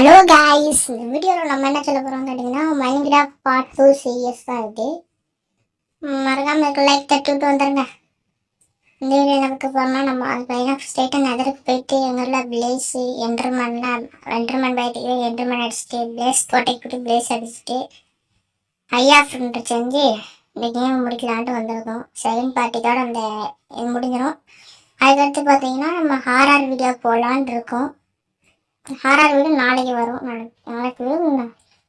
Hello guys, இந்த வீடியோவில் நம்ம என்ன சொல்ல போகிறோம்னு கேட்டிங்கன்னா மைன்கிராஃப்ட் பார்ட் 2 சீரியஸ் தான் இது. மறக்காமல் இருக்க லைக் தட்டி விட்டு வந்துடுங்க. இந்த வீடியோ நமக்கு போனால் நம்ம அது பையனாக ஸ்ட்ரைட்டாக நகருக்கு போயிட்டு எங்களில் பிளேஸு என்டர்மன் பைட்டுக்கு என்டர்மன் அடிச்சுட்டு பிளேஸ் கோட்டைக்கு பிளேஸ் அடிச்சுட்டு ஐயா ஃப்ரெண்டு செஞ்சு இந்த கேம் முடிக்கலான்ட்டு வந்திருக்கோம். செகண்ட் பார்ட்டியோட அந்த இது முடிஞ்சிடும். அதுக்கடுத்து பார்த்தீங்கன்னா நம்ம ஹாரர் வீடியோ போடலான்னு இருக்கோம். ஹாரர் வீடியோ நாளைக்கு வரும். நாளைக்கு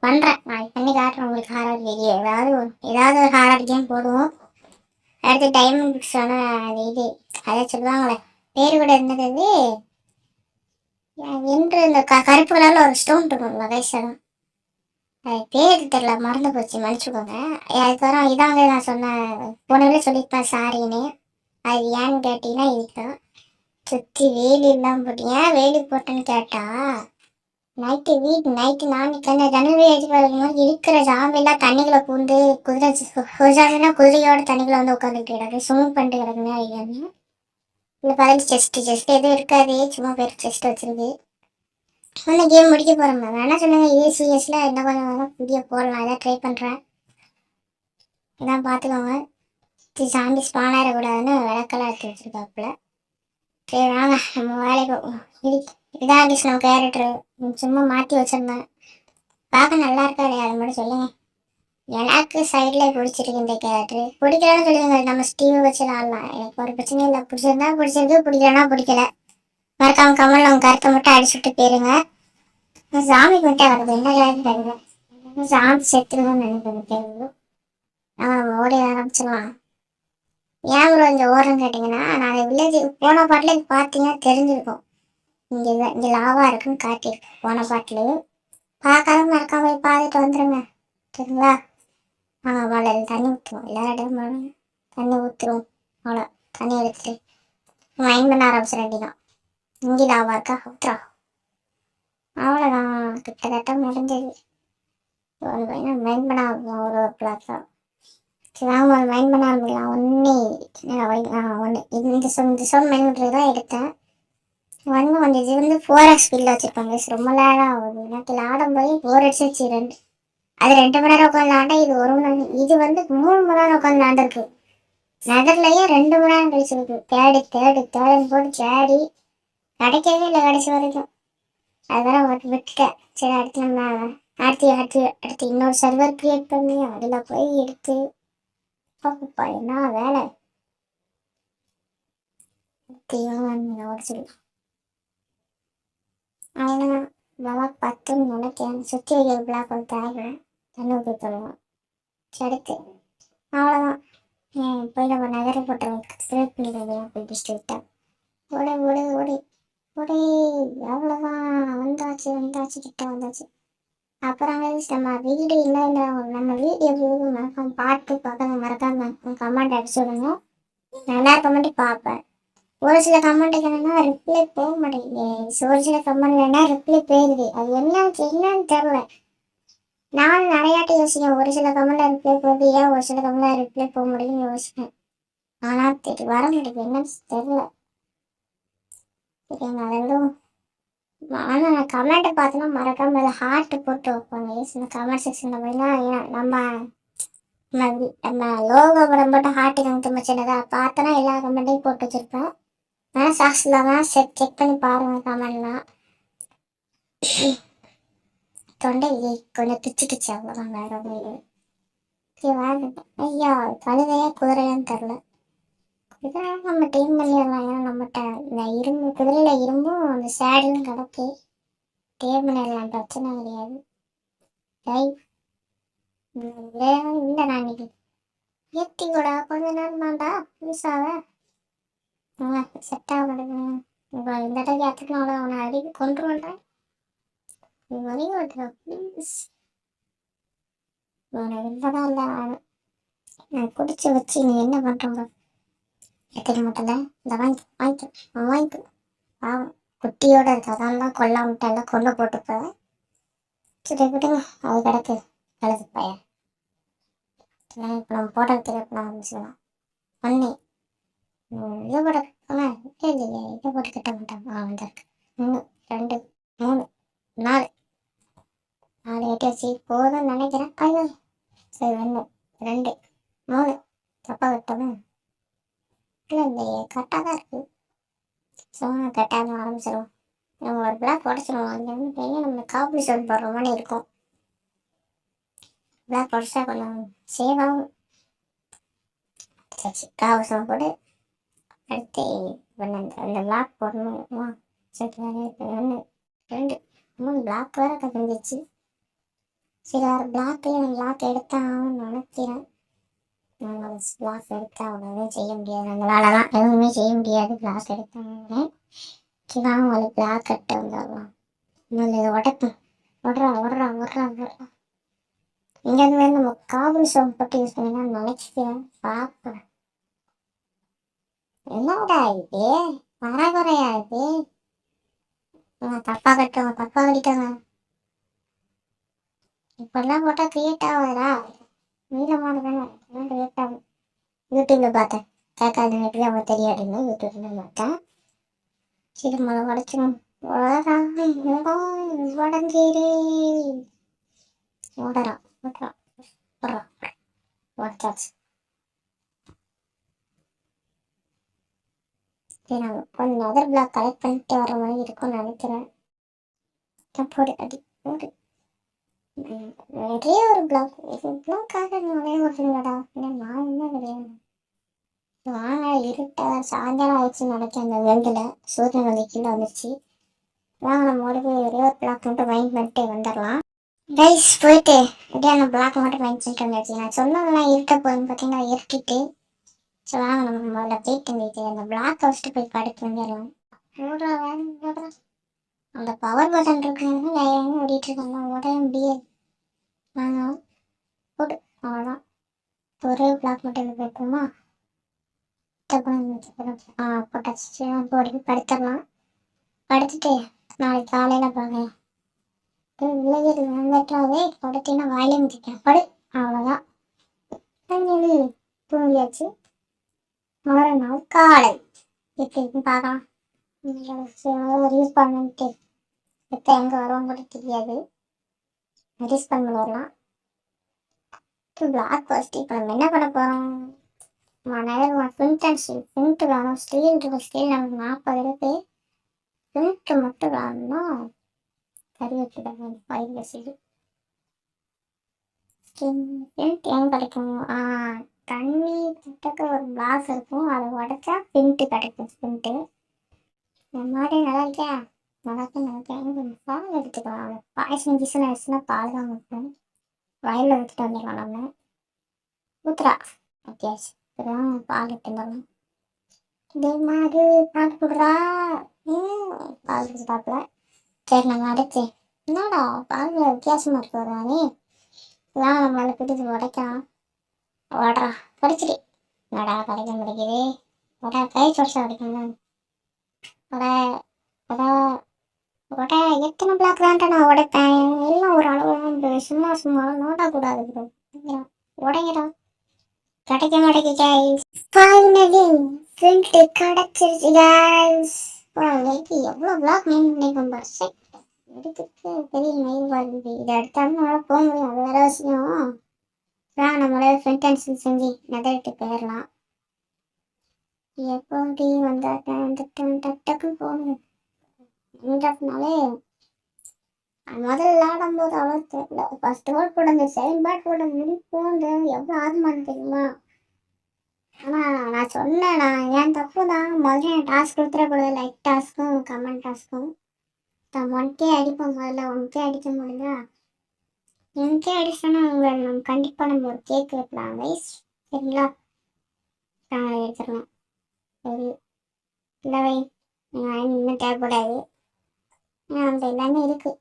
பண்ணுறேன். நாளைக்கு பண்ணி காட்டுறேன் உங்களுக்கு ஹாரர் வீடியோ. ஏதாவது ஒரு ஹாரர் கேம் போடுவோம். அடுத்து டைமண்ட் பிக்ஸான அது இது அதை சொல்லுவாங்களே பேர் கூட இருந்தது என்று இந்த கருப்பு கலரில் ஒரு ஸ்டோன் இருக்கும் வகைசாக அது பேர் தெரில, மறந்து போச்சு, மன்னிச்சுக்கோங்க. அதுக்கப்புறம் இதாங்க நான் சொன்னேன் போனவே சொல்லியிருப்பேன் சாரின்னு. அது ஏன்னு கேட்டிங்கன்னா இதுதான் சுற்றி வேலி இல்லாமல் போட்டு ஏன் வேலி போட்டேன்னு கேட்டா நைட்டு நான் ஜனவரி மாதிரி இருக்கிற ஜாம்பெல்லாம் தண்ணிகளை பூந்து குதிரையோட தண்ணிகளை வந்து உட்காந்துட்டு கிடக்கு, ஸ்விமிங் பண்ணிட்டு கிடக்குன்னு ஐயாங்க. இல்லை பதில் செஸ்ட் எதுவும் இருக்காது, சும்மா பேர் செஸ்ட் வச்சிருக்கு. அந்த கேம் முடிக்க போகிறோம். வேணா சொல்லுங்க, ஏசிஎஸ்ல என்ன கொஞ்சம் வேணா வீடியோ போடலாம். அதான் ட்ரை பண்ணுறேன். இதான் பார்த்துக்கோங்க. சாமி ஸ்பான் ஆகிடக்கூடாதுன்னு விளக்கெல்லாம் எடுத்து வச்சுருக்காப்புல. சரி வாங்க நம்ம வேலைக்கு. இதான் இருந்துச்சு நம்ம கேரக்டரு. சும்மா மாற்றி வச்சிருந்தேன். பார்க்க நல்லா இருக்கா இல்லையா அதை மட்டும் சொல்லுங்க. எனக்கு சைடில் பிடிச்சிருக்கு இந்த கேரக்டரு. பிடிக்கலன்னு சொல்லுங்க, நம்ம ஸ்டீவை வச்சு ஆடலாம். எனக்கு ஒரு பிரச்சனையும் இல்லை. பிடிச்சிருந்தா பிடிச்சிருக்கு, பிடிக்கலன்னா பிடிக்கல. மறக்காம கமலில் உங்கள் கருத்தை மட்டும் அடிச்சுட்டு போயிருங்க. சாமிக்கு மட்டும் வருது என்ன கேரக்டர் தெரியல. சாமி செத்துக்கணும்னு நினைக்கிறேன். நம்ம ஓடி ஆரம்பிச்சிடலாம். ஏன் ப்ரோ இந்த ஓடுறேன்னு கேட்டிங்கன்னா, நான் வில்லேஜ் போன பாட்டில் பார்த்தீங்கன்னா தெரிஞ்சிருக்கும். இங்கே லாவா இருக்குன்னு காட்டியிருக்கு போன பாட்டில். பார்க்காத மறக்காம போய் பார்த்துட்டு வந்துடுங்க சரிங்களா. மழை தண்ணி ஊற்றுவோம், எல்லா இடமும் தண்ணி ஊற்றுவோம். அவ்வளோ தண்ணி எடுத்துட்டு மைண்ட் பண்ண ஆரம்பிச்சிட வேண்டிதான். இங்கே லாவா இருக்கா ஊற்றுறா, அவ்வளோதான். கிட்டத்தட்ட முடிஞ்சது. ஒரு பையன் மைண்ட் பண்ண ஒரு பிளாக் தான். சரி வாங்க ஒரு மைண்ட் பண்ண ஆரம்பிக்கலாம். இந்த சோன் மைண்ட் பண்ணுறது தான் எடுத்தேன். கொஞ்சம் இது வந்து 4x ஸ்பீடில் வச்சுருப்பாங்க. ரொம்ப நேரம் ஆகுது எனக்கு ஆடும்போது 4x வச்சு அது 2 மணி நேரம் உட்காந்து ஆண்டா. இது 1 மணி நேரம். இது வந்து 3 மணி நேரம் உட்காந்து ஆண்டிருக்கு. நகர்லையே 2 மணி நேரம் கழிச்சிருக்கு. தேடுன்னு போட்டு தேடி கிடைக்கவே இல்லை கடைசி வரைக்கும். அதெல்லாம் விட்டுட்டேன். சரி அடுத்து நம்ம அடுத்து இன்னொரு சர்வர் கிரியேட் பண்ணி அதில் போய் எடுத்து பாப்பா என்ன வேலை சொல்லலாம். அவ்வளோதான். பிளாக் 10 நினைக்கிறேன். சுற்றி வைக்கிற பிளாக் வந்து தேவைப்படும். தண்ணி ஊற்றி தருவோம். அடுத்து அவ்வளோதான். போய் நம்ம நகரை போட்டுருவோம். கிரியேட் பண்ணிடுவோம். போயிட்டு ஸ்ட்ரெயிட்டாக ஓடி அவ்வளோதான். வந்தாச்சு கிட்ட வந்தாச்சு. அப்புறம் நம்ம வீடு இல்லை நம்ம வீடு எப்படி மறக்காம பாட்டு பார்க்க மறக்காம கமெண்ட் அடிச்சு விடுங்க. நல்லா கமெண்ட் பார்ப்பேன். ஒரு சில கமெண்ட்டுக்கு என்னன்னா ரிப்ளை போக மாட்டேங்குது. ஒரு சில கமெண்ட்லன்னா ரிப்ளை போயிடுது. அது என்னன்னு தெரியல. நான் நிறையாட்டி யோசிக்கிறேன். ஒரு சில கமெண்ட்ல ரிப்ளை போகுது, ஏன் ஒரு சில கமெண்ட்ல ரிப்ளை போக முடியும்னு யோசிப்பேன். ஆனால் வர மாட்டேங்குது, என்னன்னு தெரியல. சரிங்க அதெல்லாம். ஆனால் நான் கமெண்ட்டை பார்த்தோன்னா மறக்காம அதில் ஹார்ட் போட்டு வைப்பாங்க. இந்த கமெண்ட் செக்ஷனில் போய்னா நம்ம லோகோ படம் போட்டு ஹார்ட்டு கமெண்ட் வச்சுருந்தா பார்த்தோன்னா எல்லா கமெண்ட்டையும் போட்டு வச்சுருப்பேன். ஆனால் சாக்ஸில் தான் செக் பண்ணி பாருங்கள் கமெண்ட்லாம். தொண்டை கொஞ்சம் பிச்சுக்கிச்சு, அவ்வளோதான். வேறு ஐயா கழுதையா குதிரையான்னு தெரில. குதிரை நம்ம டீம் பண்ணிடலாம். ஏன்னா நம்மகிட்ட இந்த குதிரையில் இரும்பும் அந்த சேடலும் கிடக்கு. டீம் பண்ணிடலாம், பிரச்சனை கிடையாது. இல்லை நான் இன்னைக்கு ஏற்றி கூட கொஞ்ச நேரம் தான்டா புதுசாக செட் ஆக மாட்டேங்குது. இப்போ இந்த டைம் ஏற்றுக்கணும். அவனை அடிக்க கொண்டு வந்துட்டேன். ப்ளீஸ் இல்லைதான் இல்லை நான் குடிச்சு வச்சு நீ என்ன பண்ணுறோங்க எத்தனை மட்டும்ல இந்த வாங்கிக்கு பாவம் குட்டியோட இருக்கு. அதான் கொல்லாமட்டு எல்லாம் கொண்டு போட்டுப்பேன். சரி விடுங்க, அது கிடக்கு கழுது பையன். இப்போ நம்ம போட்டோ திருப்பலாம் ஆரம்பிச்சிடலாம். ஒன்று இதை போட இல்லையே, இதை போட்டு கட்ட மாட்டாங்க. வந்துருக்கு 1 2 3 4 4 எட்டியாச்சு போதும்னு நினைக்கிறேன். ஐயோ சரி 1 2 3 தப்பா விட்டோம். இல்லை இந்த கரெக்டாக தான் இருக்குது. ஸோ கரெக்டாக ஆரம்பிச்சிடும். நம்ம ஒரு பிளாக் உடச்சிடுவோம். அது வந்து பெரிய நம்ம காப்பி சோல் போடுற மாதிரி இருக்கும். பிளாக் உடச்சா கொஞ்சம் சேவ் ஆகும். சரி காவசம் போட்டு அடுத்து அந்த பிளாக் போடணுமா? சரி 1 2 3 பிளாக் வேறு கட்டுந்துச்சு. சரி வேறு பிளாக் எடுத்தான்னு நினைக்கிறேன். பிளாக் எடுத்தா அவ்வளோவே செய்ய முடியாது. நம்மளாலலாம் எதுவுமே செய்ய முடியாது. பிளாக் எடுத்தாங்க சரி அவங்களுக்கு பிளாக் கட்ட வந்துடலாம். இதை உடைப்போம். விட்றா இங்கேருந்து வேறு நம்ம காபல் சோப் போட்டு யூஸ் பண்ணினா நினைக்கிறேன். பார்ப்பேன். என்னடா இது பரகுறையா இது? தப்பா கட்டிட்டாங்க. இப்பெல்லாம் போட்டால் கிரியேட் ஆகுதா? நீளமான தானே கிரியேட் ஆகும். யூடியூப்ல பார்த்தேன். கேட்காது எப்படி அவங்க தெரியாதுன்னு யூடியூப்ல பார்த்தேன். சரி மழை உடச்சிடும். உடஞ்சிரு உடச்சாச்சு. சரி நாங்கள் கொஞ்சம் அதர் பிளாக் கலெக்ட் பண்ணிட்டு வர மாதிரி இருக்கும்னு நினைக்கிறேன். போடு அடி போடு. நிறைய ஒரு பிளாக்காக நிறைய வருதுங்கடா. நான் என்ன கிடையாது. வாங்க இருட்ட சாயந்தரம் ஆயிடுச்சு நினைக்கிறேன். அந்த வேர்ல்டில் சூரியன் வந்து கீழே வந்துருச்சு. வாங்க நம்ம ஒரே ஒரு பிளாக் மட்டும் வைண்ட் பண்ணிட்டு வந்துடலாம். கைஸ் போயிட்டு அப்படியே அந்த பிளாக் மட்டும் வைண்ட் பண்ணிட்டு வந்துருச்சு. நான் சொன்னதெல்லாம் இருட்ட போகுதுன்னு பார்த்தீங்கன்னா இருட்டிட்டு. ஸோ வாங்க நம்ம முதல்ல போயிட்டு அந்த பிளாக் ஃபஸ்ட்டு போய் படுத்து வந்துடலாம். அந்த பவர் பட்டன் இருக்குன்னு ஓடிட்டு இருக்காங்க. உடைய முடியாது. வாங்க போட்டு அவ்வளோதான். ஒரே பிளாக் மட்டும் போய்க்குமா? போட்டாச்சு. போட்டு படுத்துடலாம். படுத்துட்டு நாளைக்கு காலையில் பார்க்கலாம். விளையாடுவே படுத்தீங்கன்னா வாயிலே முடிக்கேன். படு அவ்வளோதான். தூங்கியாச்சு. மறுநாள் காலை எப்படி இருக்குன்னு பார்க்கலாம். யூஸ் பண்ணிட்டு எப்போ எங்கே வருவோம் கூட தெரியாது. ரிலீஸ் பண்ண வரலாம். பிளாக் ஃபர்ஸ்ட் இப்போ நம்ம என்ன பண்ண போகிறோம்? பிரிண்ட் வேணும். ஸ்டீல் நமக்கு 40 இருக்கு. பிரிண்ட் மட்டும் வேணும்னா கறி வச்சுட்டாங்க 5 பிரிண்ட் ஏன் கிடைக்கும்? தண்ணி கிட்டக்க ஒரு கிளாஸ் இருக்கும். அதை உடைச்சா பிரிண்ட் கிடைக்கும். பிரிண்ட்டு இந்த மாதிரி நல்லா இருக்கா? நல்லா நினைக்கிறேன். பால் எடுத்துக்கலாம். பாயசம் கீசன் ஆயிடுச்சுன்னா பால் தான் வைப்பேன். வயலில் வச்சுட்டு வந்துடலாம். நம்ம ஊத்துறா ஓகேயாச்சு. பால் எடுத்து வந்துடலாம். இதே மாதிரி பால் கொடுறா. பால் குடிச்சாப்புல. சரி நம்ம அடைச்சி என்னடா பால் வித்தியாசமாக இருக்கு வரானே. இதான் நம்மளால பிடிச்சி உடைக்கலாம். ஓடுறா படிச்சுட்டு என்னடா கிடைக்க முடிக்குது. கை சொடிச்சா கிடைக்கணும். எத்தனை பிளாக் தான்ட்டு நான் உடைப்பேன். எல்லாம் ஒரு அளவு சும்மா நோட்டக்கூடாது. உடைங்கடா. கிடைக்க மாட்டேங்குது. ஃபைனலி பிரிண்ட் கிடைச்சிருச்சு கைஸ். எவ்வளோ பிளாக் மெயின் பஸ் எடுத்துட்டு பெரிய மெயில் வருது. இதை எடுத்தாலும் நம்மளால போக முடியும். அது வேற விஷயம். நம்மளே ஃப்ரண்ட் அண்ட் செஞ்சு நெதரிட்டு போயிடலாம். எப்படி டக்குன்னு போகணும். முதல்ல விளாடும் போது அவ்வளோ தெரியல. ஃபர்ஸ்ட் பால் போட அந்த செகண்ட் பால் போட முடிப்போங்க. எவ்வளோ ஆர்வமாக தெரியுமா? ஆனால் நான் சொன்னேன், என் தப்பு தான். முதல்ல என் டாஸ்க் கொடுத்துடக்கூடாது. லைக் டாஸ்க்கும் கமெண்ட் டாஸ்க்கும். நான் 1K அடிப்போம். முதல்ல 1K அடிக்க முடியுதா? 1K அடிச்சோன்னா உங்களை நம்ம கண்டிப்பாக நம்ம ஒரு கேக் வைக்கலாம் கைஸ். சரிங்களா? எடுத்துடலாம். சரி இல்லவை இன்னும் தேவைப்படாது. அந்த எல்லாமே இருக்குது.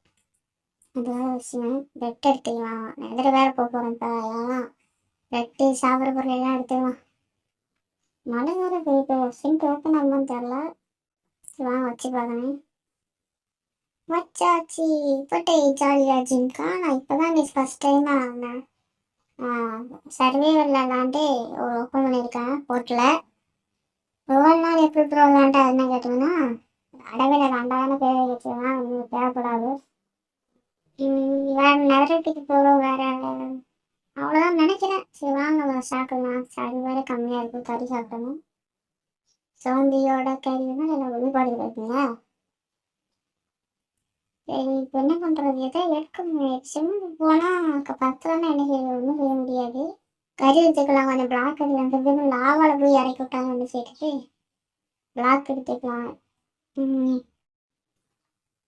அது வேறு விஷயம். பெட் எடுத்துக்கலாம். எதில் வேறு போக போகிறேன். இப்போ அதெல்லாம் பெட்டு சாப்பிட்ற பொருள் எல்லாம் எடுத்துக்கலாம். மழை வேறு போயிட்டு சிங்க் ஓப்பன் ஆகுமான்னு தெரில. வாங்க வச்சு பார்க்கணும். வச்சாச்சு. இப்போட்டே ஜாலியாச்சுக்கா. நான் இப்போ தான் ஃபஸ்ட் டைம் சர்வேவர் விளாண்டு ஒரு ஓப்பன் பண்ணியிருக்கேன் போர்ட்டில். ஒவ்வொரு நாள் எப்படி ப்ரோ விளாண்டா என்ன கேட்டோம்னா அடவில் விளாண்டான்னு பேர் வச்சுருவேன். உங்களுக்கு தேவைப்படாது. வேற நகரத்துக்கு போகிறோம் வேற அவ்வளோதான் நினைக்கிறேன். சரி வாங்க சாப்பிடலாம். கறி வேற கம்மியாக இருக்கும், கறி சாப்பிடணும். சோந்தியோட கறினா எல்லாம் வழிபாடு இருக்குங்க. சரி இப்போ என்ன பண்ணுறது, எதோ எடுக்கணும். சிம்மு போனால் பத்தலன்னா என்ன செய்ய, ஒன்றும் செய்ய முடியாது. கறி எடுத்துக்கலாம், கொஞ்சம் பிளாக் கறி வந்து லாவால் போய் இறக்கி விட்டாங்கன்னு சொல்லிட்டு பிளாக் எடுத்துக்கலாம்.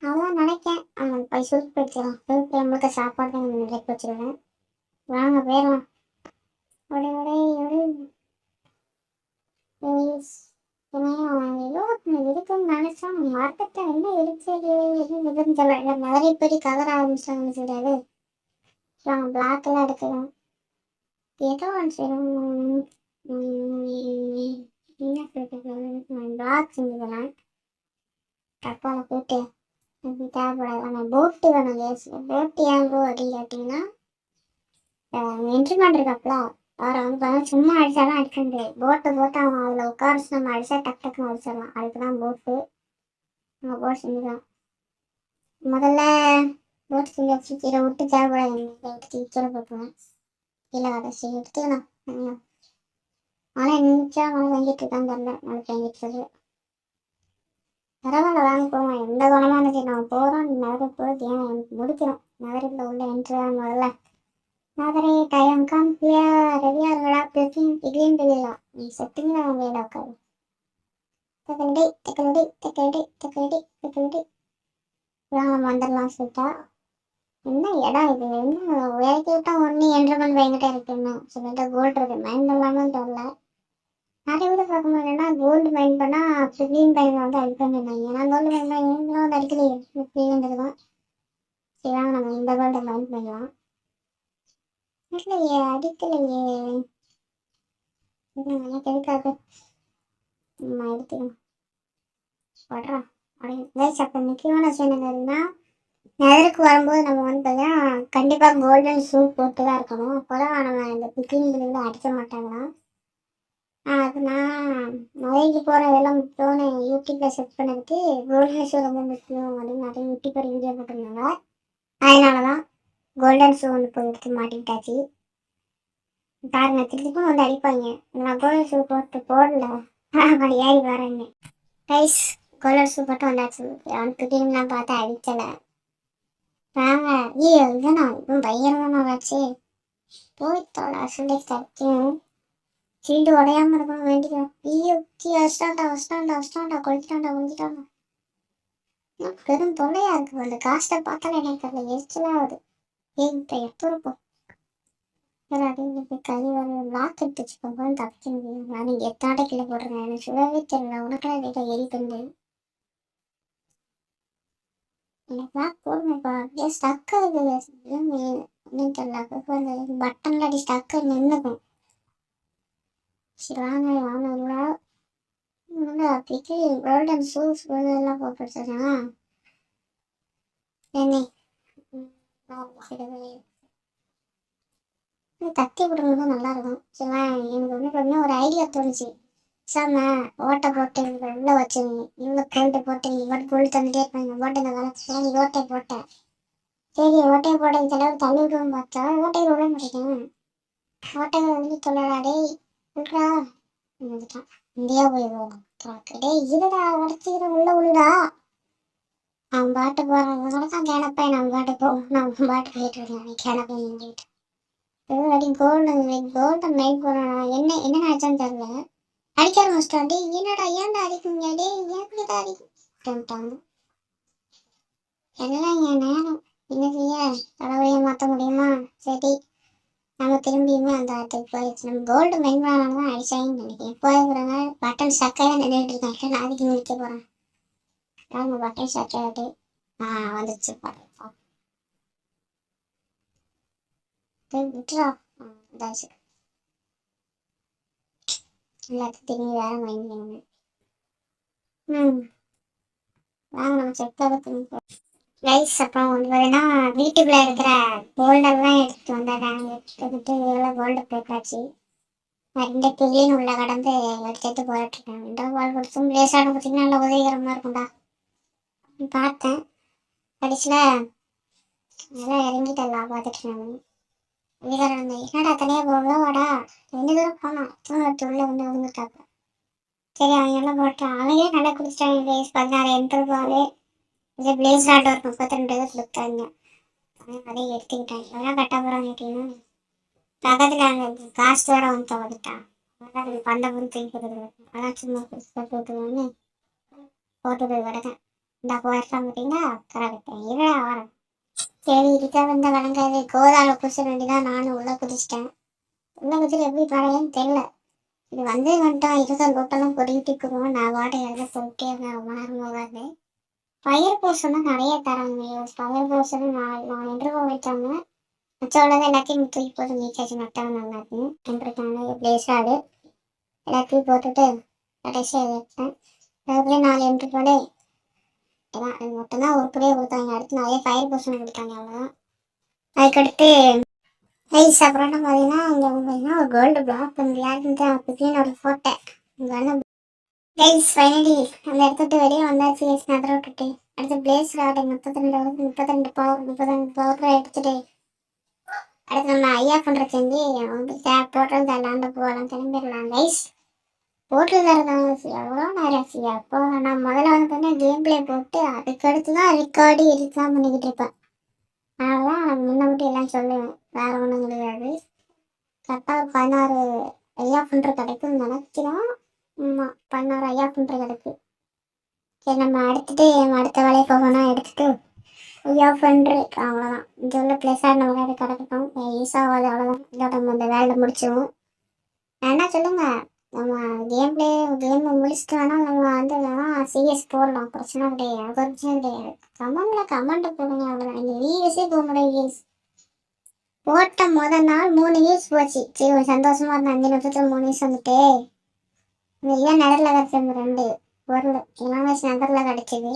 அதான் நினைக்கேன். போய் சுருப்பு எடுத்துக்கலாம். சுருப்பு நம்மளுக்கு சாப்பாடு தான் நினைக்க வச்சுருவேன். வாங்க போயிடலாம். ஒரே ஒரே ஒரே ஏதோ இருக்குன்னு நினைச்சா மறந்துட்டேன். என்ன இடிச்சது எதுவும் எதுவும் சொல்ல நிறைய பேர் கலர ஆரம்பிச்சிட்டாங்கன்னு சொல்லியாது. பிளாக் எல்லாம் எடுத்துக்கலாம். ஏதோ ஒன்று செய்யணும். என்ன சொல்றது, பிளாக் செஞ்சுக்கலாம். தப்பால போட்டு தேவைப்படாது. போட்டு வேணும் கேஸ். போட்டு ஏன் ப்ரோ அப்படின்னு கேட்டிங்கன்னா, என்ட்ரிமெண்ட் இருக்காப்ல அவரை வந்து சும்மா அடிச்சாலும் அடிக்க முடியாது. போட்டு அவங்க அதில் உட்கார நம்ம அடிச்சா டக் டக்குன்னு அடிச்சிடலாம். அதுக்கு தான் போட்டு நம்ம போட் செஞ்சுக்கலாம். முதல்ல போட்டு செஞ்சு வச்சு கீழே விட்டு தேவைப்படாது எடுத்து கீழே போட்டுருவேன். கீழே கடைசி எடுத்துக்கலாம். மழை நின்றுச்சா மழை பெஞ்சிட்டு இருக்கான்னு தெரியல. மழை பெஞ்சிட்டு இருக்கு. பரவாயில்ல வாங்க போவோம். எந்த குணமாக இருந்துச்சு நம்ம போகிறோம். நகர போய் ஏன் முடிக்கிறோம். நகரத்தில் உள்ள என்ட்ரி முதல்ல நகரே டைம் காம்பியா ரெடியா இருக்கடா பிகின் தெரியலாம். நீ செட்டுங்களா வேலை உட்காரு. தக்கலடி நம்ம வந்துடலாம் சொல்லிட்டா. என்ன இடம் இது, என்ன வேலைக்கு விட்டா ஒன்று என்ட்ரமெண்ட் பயங்கிட்ட இருக்குன்னு சொல்லிட்டு கோல்டு இருக்கு. மைண்ட் இல்லாமல் தெரியல. நிறைய வீடு பார்க்கும்போது என்னன்னா கோல்டு மைண்ட் பண்ணால் பிகின் பயன் வந்து அடிப்பேன்னு சொன்னாங்க. நான் கோல்டு மைண்ட் பண்ணி நீங்களும் வந்து அடிக்கலையே பிகின்றது. சரி வாங்க நம்ம இந்த கோல்டை மைண்ட் பண்ணலாம். இல்லையே அடிக்கலையே, எனக்கு எதுக்காக நம்ம எடுத்துக்கணும் படுறோம். அப்போ முக்கியமான விஷயம் என்னன்னா, நெதருக்கு வரும்போது நம்ம வந்து பார்த்தீங்கன்னா கண்டிப்பாக கோல்டன் ஷூ போட்டு தான் இருக்கணும். அப்போ தான் நம்ம இந்த பிக்கினிங் அடிக்க மாட்டாங்களாம். அது நான் மலைக்கு போகிற இதெல்லாம் முக்கியம்னு யூடியூப்பில் செட் பண்ணதுக்கு கோல்டன் ஷூ ரொம்ப முக்கியம் அப்படின்னு நிறைய யூடியூபர் வீடியோ போட்டிருந்தாங்க. அதனால தான் கோல்டன் ஷூ ஒன்று போய் எடுத்து மாட்டிக்கிட்டாச்சு. பாருங்க திருப்பிக்கும் வந்து அடிப்பாங்க. நான் கோல்டன் ஷூ போடல ஏறி வரேன்னு. ரைஸ் கோல்டன் ஷூ போட்டு வந்தாச்சு. அவனுக்கு டீம்லாம் பார்த்து அடிக்கலை. வாங்க இதுனா இப்போ பயங்கரமான ஆச்சு. போய்த்தோட அசண்டை தரைக்கும் சீண்டு உடையாம இருக்கணும் வேண்டிக்கிறேன். வஸ்டாண்டா கொளுத்திட்டாண்டா. பெரும் தொல்லையா இருக்கு. அந்த காஸ்ட்டை பார்த்தாலே எனக்கு அதில் எரிச்சலாக ஆகுது. இப்போ எப்போ இருக்கும் கை வர லாக் எடுத்து வச்சுக்கோங்க தப்பிக்க முடியும். நான் நீங்கள் எத்தாண்ட கீழே போடுறேன். எனக்கு சொல்லவே தெரியல. உனக்கெல்லாம் வீட்டை எரி தந்து எனக்கு லாக் போடுங்கப்பா. அப்படியே ஸ்டக் ஆகுது. என்னன்னு தெரியல. பட்டன்ல அடி ஸ்டக் நின்றுக்கும். சரி வாங்க அப்படிக்கு கோல்டன் ஷூஸ் எல்லாம் போட்டுருச்சா என்ன கத்தி விடுறதும் நல்லா இருக்கும். சரிங்களா, எனக்கு வந்து ஒரு ஐடியா தோணுச்சு. சாம ஓட்டை போட்டு உள்ள வச்சு இவ்வளோ கோல்டு போட்டு நீ போட்டு கோல்டு தந்துட்டே இருப்பாங்க. போட்டு இந்த காலத்துல நீ ஓட்டை போட்ட சரி ஓட்டையை போட்ட இந்த அளவுக்கு தள்ளி விடுவோம் பார்த்தா ஓட்டையை விட மாட்டேன். ஓட்டையை வந்து சொல்லலாடே விட்றா வந்துட்டான். இந்தியா போயிடுவோம். டேய் இருடா உடச்சிக்கிற உள்ள விழுடா. அவன் பாட்டு போறதுனால தான் கிளப்பேன். நம்ம பாட்டு போவோம். நம்ம பாட்டு போயிட்டு இருக்கேன். கிளப்பேன் நின்றுட்டு அடி கோல்டன் மைண்ட் போறான். என்ன நினைச்சான்னு தெரியல. அடிக்க ஆரம்பிச்சிட்டான். டே என்னடா ஏன்டா அடிக்குங்க. டே ஏன்டா அடிக்கிட்டாங்க. எல்லாம் என் நேரம். என்ன செய்ய தலைவலியை மாற்ற முடியுமா. சரி நம்ம திரும்பியுமே அந்த இடத்துக்கு போயிடுச்சு. நம்ம கோல்டு மைண்ட் பண்ணாலும் தான் அடிச்சாங்கன்னு நினைக்கிறேன். போயிருக்கிறாங்க பட்டன் சக்கையாக நின்றுட்டு இருக்காங்க. நான் அதுக்கு நிற்க போகிறேன். நம்ம பட்டன் சக்கையாட்டு வந்துச்சு பாருங்க. விட்டுறா இதாச்சு எல்லாத்தையும் திரும்பி வேற மைண்ட் பண்ணுங்க. வாங்க நம்ம செக் ரைஸ். அப்புறம் வந்து பார்த்தீங்கன்னா வீட்டுக்குள்ளே இருக்கிற கோல்டெல்லாம் எடுத்துட்டு வந்துடுறாங்க. எடுத்துக்கிட்டு எவ்வளோ கோல்டு போட்டாச்சு. ரெண்டு கிளீன் உள்ள கடந்து எடுத்துட்டு போயிட்டுருக்கேன். ரெண்டோ பால் கொடுத்தும் லேசான பார்த்தீங்கன்னா நல்லா உதவிகரமாக இருக்கும்டா பார்த்தேன். கடைசியில் அதெல்லாம் இறங்கிட்டலாம் பார்த்துட்டு நான் வீரன் என்னடா தனியாக போகலாம் வாடா 2 தூரம் போனான் தூங்கத்து உள்ள வந்து விழுந்துட்டாப்ப. சரி அவங்க எல்லாம் போட்டான் அவங்களே நல்லா குடிச்சிட்டாங்க கைஸ். 16 என்ட்ரு பாலு இதே பிளேஸ் ஆட் ஒரு 32 இது கொடுத்தாங்க. அதையும் எடுத்துக்கிட்டாங்க. எவ்வளோ கட்ட போகிறாங்க கேட்டீங்கன்னா பக்கத்தில் அங்கே காசு வர வந்து வந்துட்டான். அதான் பண்டை வந்து தூக்கி கொடுக்குறது அதான் சும்மா போட்டுவாங்க போட்டு போய் கிடக்கேன். இந்த போயிடலாம் பார்த்தீங்கன்னா கரெக்டாக இல்லை வரேன். சரி இதுக்காக வந்த வழங்காது கோதால குடிச்ச வேண்டிதான் நானும் உள்ள குதிச்சிட்டேன். உள்ள குதிச்சு எப்படி பழையன்னு தெரியல. இது வந்து வந்துட்டோம் இருக்க லோட்டெல்லாம் பொறிக்கிட்டுக்குவோம். நான் வாடகை எல்லாம் சொல்லிட்டே இருந்தேன் ரொம்ப நேரம் போகாது. ஃபயர் போர்ஷன் தான் நிறைய தராங்க. ஃபயர் போர்ஷன் 4 ரூபா வைத்தாங்க. மிச்சம் உள்ளது எல்லாத்தையும் தூக்கி போட்டு நீச்சாச்சு நட்டாங்க நல்லா இருக்குன்னு என்றுக்கான பிளேஸாடு எல்லாத்தையும் போட்டுட்டு கடைசியாக வச்சேன். அதுக்குள்ளே 4 என்ட்ரு போடு அதான் அது மட்டும்தான் உருப்படியே கொடுத்தாங்க. அடுத்து நிறைய ஃபயர் போர்ஷன் கொடுத்தாங்க அவ்வளோதான். அதுக்கடுத்து ரைஸ் அப்புறம் பார்த்தீங்கன்னா இங்கே பார்த்தீங்கன்னா ஒரு கோல்டு பிளாக் வந்து யாருன்னு அப்படின்னு ஒரு ஃபோட்டோ இங்கே ரைஸ் ஃபைனலி அந்த இடத்துட்டு வெளியே வந்தாச்சு. நகர விட்டுட்டு அடுத்து பிளேஸ் ராடு 32 பவர் எடுத்துட்டு அடுத்து நம்ம ஐயா பண்ணுற செஞ்சு வந்து போட்டோம் தரலாண்ட போகலாம் கிளம்பிடலாம் ரைஸ் போட்டு தரதான் எவ்வளோ நேரம் அப்போ நான் முதல்ல வந்து பார்த்தீங்கன்னா கேம் பிளே போட்டு அதுக்கடுத்து தான் ரெக்கார்டு எடிட்லாம் பண்ணிக்கிட்டு இருப்பேன். அதெல்லாம் முன்ன மட்டும் எல்லாம் சொல்லுவேன் வேறு ஒன்றும் கிடையாது. கரெக்டாக ஒரு 16 ஐயா பண்ணுற கிடைக்கும்னு நினைக்கிறோம். ஆமாம் 16 ஐயா பண்ணுற கிடைக்கு. சரி நம்ம அடுத்த வேலையை போகணும் எடுத்துட்டு ஐயா பண்ணுற அவ்வளோதான். இது உள்ள பிளேஸாக நம்ம வேலை கிடக்கட்டும் ஈஸாகாது அவ்வளோதான். இதோட நம்ம இந்த வேலை முடிச்சிடுவோம். என்ன சொல்லுங்கள் நம்ம கேம் முடிச்சுட்டு வேணால் நம்ம வந்து வேணால் சிஎஸ் போடலாம். பிரச்சனை கிடையாது. அது பிரச்சனை கிடையாது. கமெண்ட் போடுங்க அவ்வளோதான். இந்த வியூஸே போக முடியாது. வியூஸ் போட்ட முதல் நாள் 3 வியூஸ் போச்சு. சரி ஒரு சந்தோஷமா இருந்தேன். 5 நிமிஷத்துல 3 வியூஸ் வந்துட்டு ஐயா நகரில் கிடச்சது 2 பொருள் எல்லாமே நகரில் கிடச்சிது.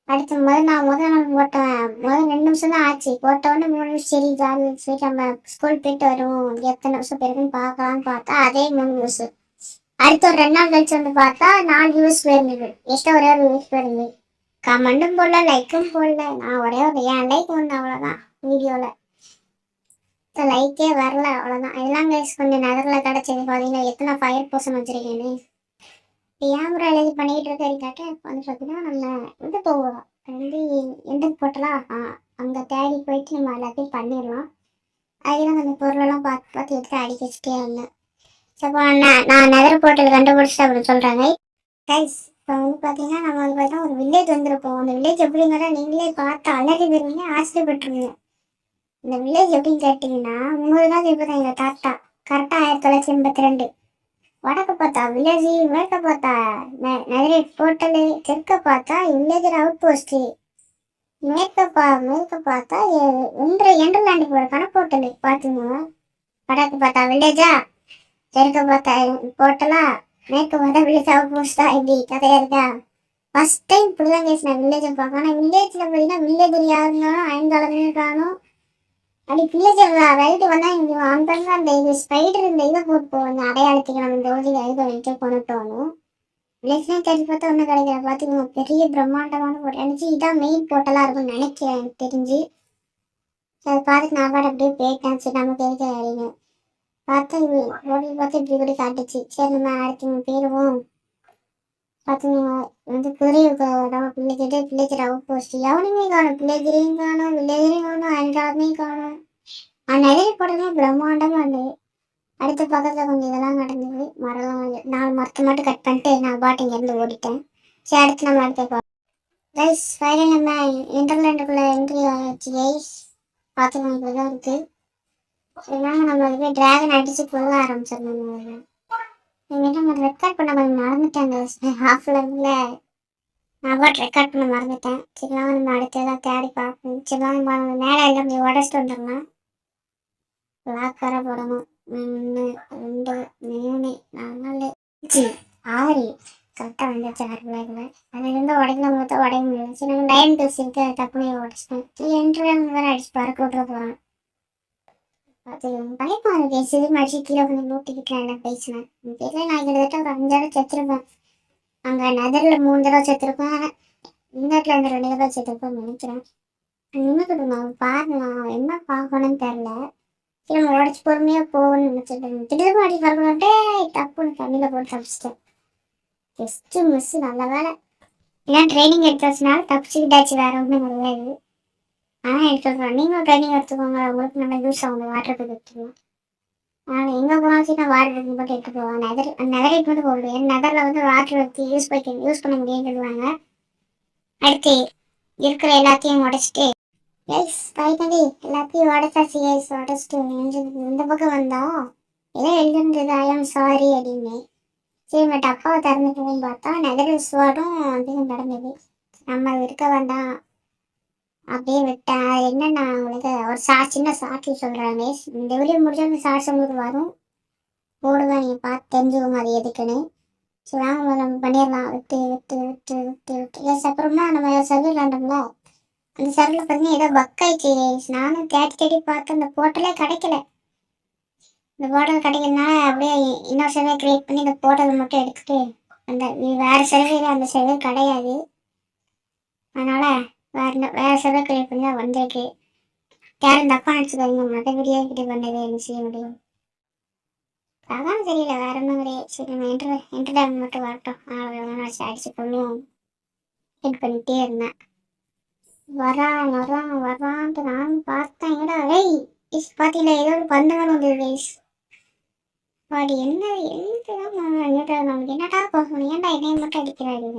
அடுத்து முதல் நாள் போட்டேன். முதல் 2 நிமிஷம் தான் ஆச்சு. போட்டோடனே 3 நிமிஷம் சரி ஜாலி சரி நம்ம ஸ்கூல் போயிட்டு வருவோம் எத்தனை நிமிஷம் போயிருக்குன்னு பார்க்கலான்னு பார்த்தா அதே 3 நிமிஷம். அடுத்து ஒரு 2 நாள் கழிச்சு வந்து பார்த்தா 4 வியூஸ் போயிருந்தது. எக்ஸ்ட்ரா ஒரே ஒரு வியூஸ் போயிருந்தது. கமெண்ட்டும் போடல லைக்கும் போடல. நான் ஒரே ஒரு ஏன் லைக் ஒன்று அவ்வளோதான் வீடியோவில். லைக்கே வரல அவ்வளோதான். எல்லாம் கைஸ் கொஞ்சம் நகரில் கிடச்சது. பார்த்தீங்கன்னா எத்தனை ஃபயர் போர்ஷன் வச்சுருக்கேன்னு கேமரா எழுதி பண்ணிக்கிட்டு இருக்காட்டு வந்து பார்த்தீங்கன்னா நம்ம இது போவோம் வந்து எண்டுக்கு போட்டலாம். அங்கே தேடி போயிட்டு நம்ம எல்லாத்தையும் பண்ணிடலாம். அதெல்லாம் கொஞ்சம் பொருளெல்லாம் பார்த்து பார்த்து எடுத்து அடிக்க வச்சுட்டே இருந்தேன். இப்போ நான் நகர போட்டது கண்டுபிடிச்சிட்டு அப்படின்னு சொல்கிறாங்க கைஸ். இப்போ வந்து பார்த்தீங்கன்னா நம்ம வந்து பார்த்தீங்கன்னா ஒரு வில்லேஜ் வந்திருப்போம். அந்த வில்லேஜ் எப்படிங்கிறத நீங்களே பார்த்து அலறி வருவீங்க ஆச்சரியப்பட்டுருவீங்க. இந்த வில்லேஜ் எப்படின்னு கேட்டிங்கன்னா 300 தான் இப்போ எங்கள் தாத்தா கரெக்டாக 1982 வடக்கு பார்த்தா வில்லேஜ் மேற்க பார்த்தா நகரை போர்ட்டலு தெற்க பார்த்தா வில்லேஜ் அவுட் போஸ்ட்டு மேற்க பார்த்தா எண்டர்லாண்டு போகிறக்கான போர்ட்டலு பார்த்துங்க. வடக்கு பார்த்தா வில்லேஜா தெற்க பார்த்தா போர்ட்டலா மேற்க பார்த்தா வில்லேஜ் அவுட் போஸ்டா இப்படி கதையா இருக்கா. ஃபர்ஸ்ட் டைம் இப்படிதான் பேசினேன் வில்லேஜை பார்க்க. ஆனால் வில்லேஜில் பார்த்தீங்கன்னா வில்லேஜ் யாருனாலும் 5 அளவுன்னு காணும். அப்படி வில்லேஜ் ரைட்டு வந்தால் இங்கே அங்கங்கே அந்த இது ஸ்பைடர் இந்த இதை போட்டு போவோம் அடையாளத்துக்கு நம்ம இந்த ஊரில் இதை வச்சு கொண்டுட்டு வரணும். வில்லேஜ்லாம் தேடி பார்த்தா ஒன்றும் கிடைக்கல. பார்த்துக்கோங்க பெரிய பிரம்மாண்டமான போட்டு நினச்சி இதான் மெயின் போட்டலாக இருக்கும்னு நினைக்கிறேன் எனக்கு தெரிஞ்சு. அதை பார்த்துட்டு நான் பாட்டு அப்படியே போயிட்டேன். சரி நமக்கு எதுக்கு அப்படின்னு பார்த்தா ஓடி பார்த்து இப்படி கூட காட்டுச்சு. சரி நம்ம அடுத்து போயிடுவோம். பார்த்துக்கோங்க வந்து குதிரை வில்லேஜ் அவுட் போஸ்ட் எவனுமே காணும். வில்லேஜரையும் காணும் வில்லேஜரையும் காணும் அன்றாமே காணும். நிறைய போட்டதுமே பிரம்மாண்டமாக இருந்தது. அடுத்த பக்கத்தில் கொஞ்சம் இதெல்லாம் நடந்தது. மரம்லாம் 4 மரத்தை மட்டும் கட் பண்ணிட்டு நான் பாட்டு இங்கேருந்து ஓடிட்டேன். சரி அடுத்து நம்ம அடுத்த கைஸ் ஃபைனல் நம்ம இன்டர்லாண்டுக்குள்ளே என்ட்ரி ஆச்சு கைஸ். பார்த்துக்கோங்க இப்படி தான் இருக்குது. இதனால நம்ம போய் ட்ராகன் அடித்து கொள்ள ஆரம்பிச்சிடணும். நம்ம ரெக்கார்ட் பண்ண கொஞ்சம் மறந்துட்டேன் ஹாஃப்ல நான் பாட்டு ரெக்கார்ட் பண்ண மறந்துட்டேன். சரிலாம் நம்ம அடுத்ததான் தேடி பார்க்கணும். சரிலாம் நம்ம மேலே எல்லாம் போய் உடச்சிட்டு வந்துடலாம். லாக் வர போடணும். 1 2 3 4 5 6 கரெக்டாக வந்துச்சு 6 பிளாக்ல. அதுலேருந்து உடைக்கலாம் பார்த்தா உடைய முடியல. சரி நம்ம லைன் டூஸ் இருக்கு தப்புனே உடச்சிட்டேன். என்ட்ரு வேறு அடிச்சு பறக்க விட்டுற போகிறேன். அது பயமா இருக்கு. சிறு மடிச்சு கீழே கொஞ்சம் நோட்டிக்கிட்டேன் பேசினேன். தெரியல நான் கிட்டத்தட்ட ஒரு 5 தடவை செத்துருப்பேன். அங்கே நகரில் 3 தடவை செத்துருப்பேன். இந்த இடத்துல 2 தடவை செத்துருப்பேன் நினைக்கிறேன். என்ன சொல்லுங்க பாருங்க, என்ன பார்க்கணும்னு தெரில. சரி நம்ம உடச்சி பொறுமையாக போகணும்னு நினச்சிட்டு திடீர்னு அடி பறக்கணுன்ட்டே தப்புன்னு தண்ணியில் போட்டு தப்பிச்சிட்டேன். ஜஸ்ட்டு மிஸ், நல்ல வேலை. ஏன்னா ட்ரைனிங் எடுத்தாச்சுனால தப்பிச்சுக்கிட்டாச்சு, வேற ஒன்றும் கிடையாது. ஆனால் எடுத்து சொல்கிறேன், நீங்களும் ட்ரைனிங் எடுத்துக்கோங்க, உங்களுக்கு நல்லா யூஸ் ஆகும் வாட்டர் பைக் எடுத்துக்கலாம். ஆனால் எங்கே போனாலும் நான் வாட்டர் பைக் மட்டும் எடுத்து போவேன். நெதரைட் மட்டும் போக முடியாது. நெதரில் வந்து வாட்டர் வச்சு யூஸ் பண்ண முடியும்னு சொல்லுவாங்க. அடுத்து இருக்கிற எல்லாத்தையும் உடச்சிட்டு ஃபைனலி எல்லாத்தையும் உடச்சாச்சு கைஸ். உடச்சிட்டு இந்த பக்கம் வந்தா ஏதோ எழுதுனது ஐ ஆம் சாரி அப்படின்னு. சரி பட் அப்பாவை திறந்துட்டு பார்த்தா நெதர் ஸ்வாடும் அதிகம் நடந்தது. நம்ம இருக்க வேண்டாம் அப்படியே விட்டேன். அது என்னன்னா உங்களுக்கு ஒரு சின்ன சாட்சி சொல்கிறாங்க. இந்த வீடியோ முடிஞ்ச அந்த சாட்சி உங்களுக்கு வரும், போடுவேன், நீங்கள் பார்த்து தெரிஞ்சுக்கோங்க அது எதுக்குன்னு. சரி வாங்க நம்ம பண்ணிடலாம். விட்டு விட்டு விட்டு விட்டு விட்டு அப்புறமா நம்ம சர்வீஸ் விளாண்டோம்ல, அந்த சர்வீஸில் பார்த்தீங்கன்னா ஏதோ பக் ஆயிடுச்சு. நானும் தேடி தேடி பார்த்து அந்த போர்ட்டலே கிடைக்கல. இந்த போர்ட்டல் கிடைக்கிறதுனால அப்படியே இன்னொரு சர்வே கிரியேட் பண்ணி இந்த போர்ட்டலை மட்டும் எடுத்துட்டு அந்த வேறு சர்வேல அந்த சர்வே கிடையாது, அதனால் வேறு சர்வே கிரியேட் பண்ணி தான் வந்திருக்கு. யாரும் தப்பாக நினச்சிக்காதீங்க, மற்ற வீடியோ கிட்டே பண்ணது என்ன செய்ய முடியும். அதான் தெரியல, வேற ஒன்றும் கிடையாது. சரி நம்ம என்டர்டைன்மெண்ட் மட்டும் வரட்டும். அடிச்சு கொள்ளுவோம் ஹெட் பண்ணிகிட்டே இருந்தேன். வரான்ட்டு நானும் பார்த்தேன். ஏடா ஏய் பார்த்தீங்களா ஏதோ ஒரு பந்தகம் வந்து கைஸ். பாடி நமக்கு என்னடா போகணும், ஏன்டா என்னைய மட்டும் அடிக்கிறாரு.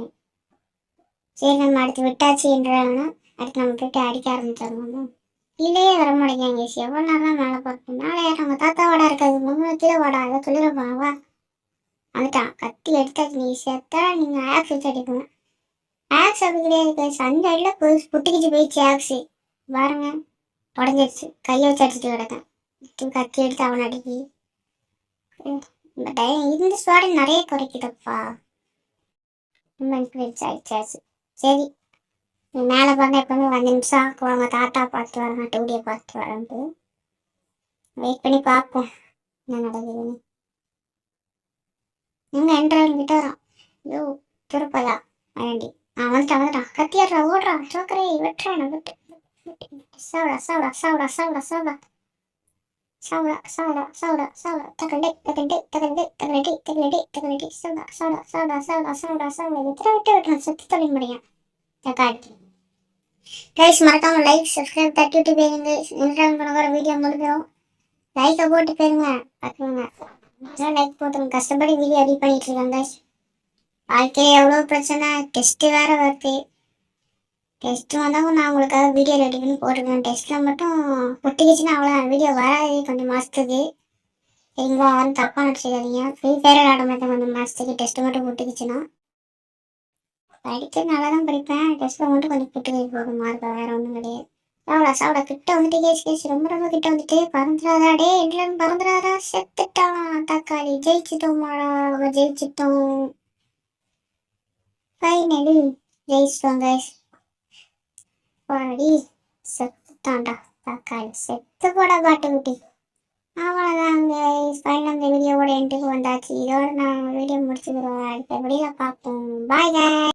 சரி நம்ம அடுத்து விட்டாச்சுன்றாங்கன்னா அடுத்து நம்ம போயிட்டு அடிக்க ஆரம்பிச்சிடணும். கீழே வர மாட்டேங்க. எவ்வளோ நேரம் மேலே பார்ப்போம். மேலே நம்ம தாத்தா வாடா இருக்காது, முன்னூறு கீழே வாடா, அதை சொல்லிடுவாங்க. வந்துட்டான், கத்தி எடுத்தாச்சு. நீ செத்தா நீங்கள் ஆக்ஸ் வச்சு அடிக்கணும். ஆக்ஸ் அப்படி கிடையாது, அந்த அடியில் போய் புட்டிக்கிச்சு போயிடுச்சு ஆக்ஸு. பாருங்க உடஞ்சிடுச்சு, கையை வச்சு அடிச்சுட்டு கிடக்கேன். கத்தி எடுத்து அவனை அடிக்கி. இந்த ஸ்வாடு நிறைய குறைக்குதப்பா, ரொம்ப இன்ஃப்ளூயன்ஸ் ஆயிடுச்சாச்சு. சரி மேலே பாருங்க, எப்பவுமே 5 நிமிஷம் ஆக்குவாங்க. தாத்தா பார்த்து வரேன், டூடியை பார்த்து வரேன்ட்டு வெயிட் பண்ணி பார்ப்போம் என்ன நடக்குதுன்னு. எங்கே என்ட்ரன் கிட்ட வரான். ஐயோ திருப்பையா வேண்டி வந்துட்டான். கத்தியாடுறா, ஓடுறான், சோக்கரை வெட்டுறான். விட்டு சாவடா சாவடா சாவடா சாவடா சாவடா சாவடா சாவடா சாவடா சாவடா தகண்டே தகண்டே தகண்டே தகலடி தகலடி தகலடி சாவடா சாவடா சாவடா சாவடா சாவடா சாவடா எத்தனை விட்டு விட்டுறான், செத்து தொழில் முடியும். தக்காடி கைஸ் மறக்காம லைக் சப்ஸ்கிரைப் தட்டி விட்டு போயிருங்க. இன்ஸ்டாகிராம் பண்ண வீடியோ முடிஞ்சிடும். லைக்கை போட்டு போயிருங்க, பார்த்துக்கோங்க. லைக் போட்டுருங்க. கஷ்டப்படி வீடியோ எடிட் பண்ணிட்டு இருக்காங்க. வாழ்க்கையில் எவ்வளோ பிரச்சனை, டெஸ்ட்டு வேறு வருது. டெஸ்ட்டு வந்தாலும் நான் உங்களுக்காக வீடியோ ரெடி பண்ணி போட்டிருக்கேன். டெஸ்ட்டில் மட்டும் ஒட்டிக்கிச்சுன்னா அவ்வளோ வீடியோ வராது கொஞ்சம் மாதத்துக்கு. சரிங்களா, யாரும் தப்பாக நினச்சிக்காதீங்க. ஃப்ரீ ஃபயர் விளாட மாட்டேன் கொஞ்சம் மாதத்துக்கு. டெஸ்ட்டு மட்டும் ஒட்டிக்கிச்சுன்னா படித்து நல்லா தான் படிப்பேன். டெஸ்ட்டில் மட்டும் கொஞ்சம் புட்டுக்கை போதும், மார்க் வேறு ஒன்றும் கிடையாது. சாவடா கிட்ட வந்துட்டு கேஸ் ரொம்ப கிட்ட வந்துட்டு. பறந்துடாதா டே, என்ட்ரன் பறந்துடாதா, செத்துட்டான் தக்காளி. ஜெயிச்சிட்டோமாடா, ஜெயிச்சிட்டோம். ஃபைனலி ஜெயிச்சிட்டோம் கைஸ். பாடி செத்துட்டான்டா தக்காளி, செத்து போட பாட்டு குட்டி. அவ்வளோதான் கைஸ், ஃபைனல் இந்த வீடியோவோட எண்டுக்கு வந்தாச்சு. இதோட நான் வீடியோ முடிச்சுக்கிறோம். அடுத்த வீடியோவில் பார்ப்போம். Bye guys.